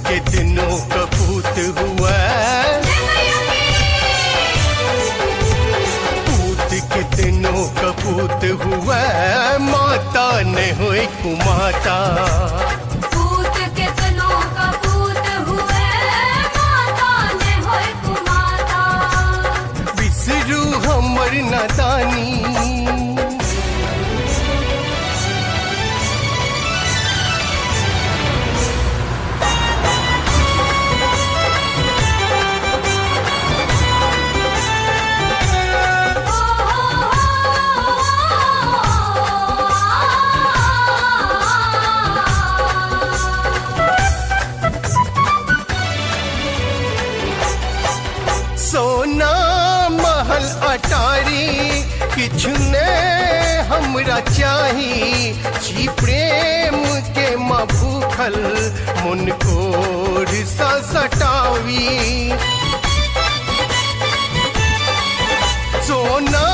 कितनों कपूत हुआ, पूत कितनों कपूत हुआ, माता ने हुई कुमाता। पूत कितनों कपूत हुए, माता ने हुई कुमाता। बिसरू हमर नादानी, सोना महल अटारी किछुने हमरा चाही, छी प्रेम के माँ भूखल मन कोर सा सटावी। सोना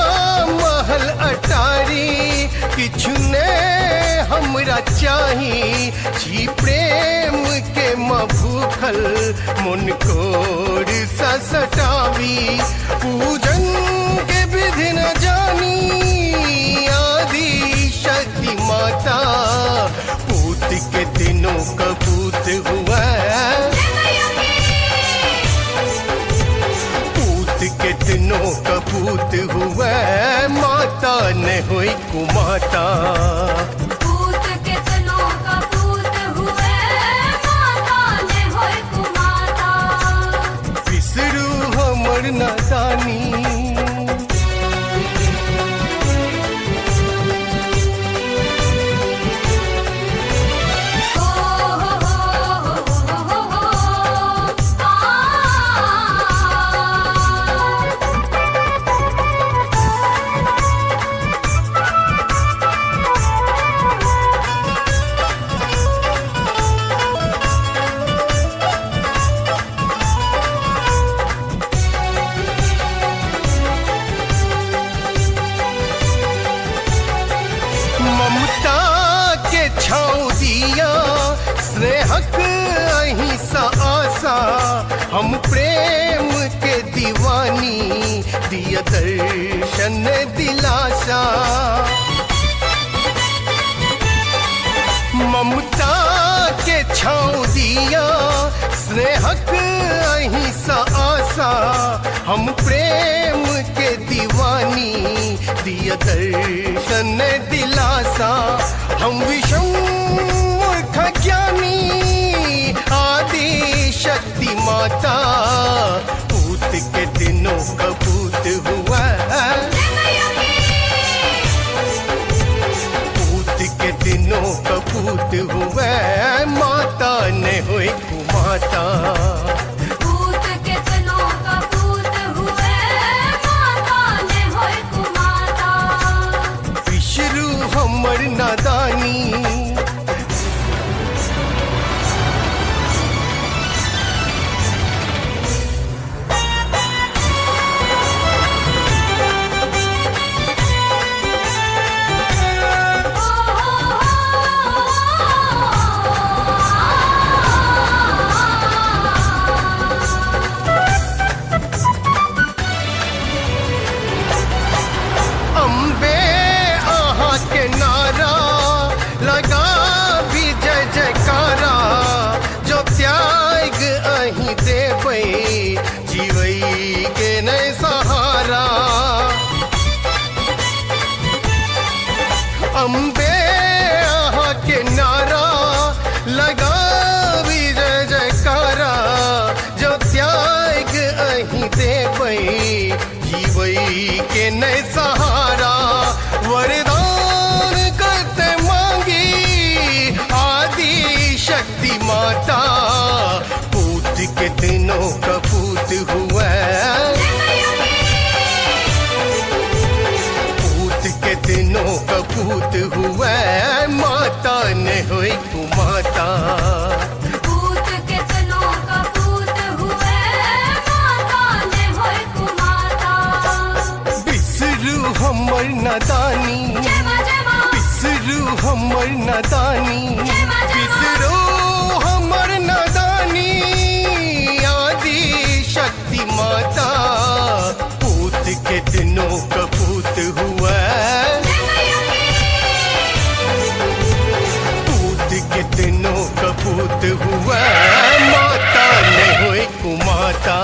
महल अटारी किछुने हमरा चाही, छी प्रेम के माँ भूखल मन कोर सा सटावी। पूजन के विधि न जानी आदि शक्ति माता, पूत के दिनों कपूत हुआ, पूत के दिनों कपूत हुआ, माता ने हुई कुमाता। पूत कितनों कपूत हुए, माता ने हुई कुमाता। बिसरू हमर नादानी, ममता के छाँव दिया, स्नेहक अहिंसा आशा, हम प्रेम के दीवानी, दिया दर्शन दिलासा। ममता के छाँव दिया, स्नेहक अहिंसा आशा, हम प्रेम के दीवानी, दिया दर्शन दिलासा। हम विषम मूर्ख ज्ञानी आदि शक्ति माता, पूत के दिनों कपूत हुआ, पूत के दिनों कपूत हुआ, माता ने हुई कुमाता। पूत कितनों कपूत हुए, माता ने हुई कुमाता। बिसरू हमर नादानी, अम्बे आहा के नारा लगा भी जय जयकारा, जो त्याग अहीं देबै जीवई के नहीं सहारा। अम्बे आहा के नारा लगा भी जय जयकारा, जो त्याग अहीं देबै जीवई के नहीं सहारा। वरदान करते मांगी आदि शक्ति माता, पूत के दिनों कपूत हुआ, पूत के दिनों कपूत हुआ, माता ने हुई कुमाता। पूत कितनों कपूत हुए, माता ने हुई कुमाता। बिसरू हमर नादानी, बिसरू हमर नादानी, बिसरू हमर नादानी। कितनों कपूत हुआ, पूत कितनों कपूत हुआ, माता ने हुई कुमाता।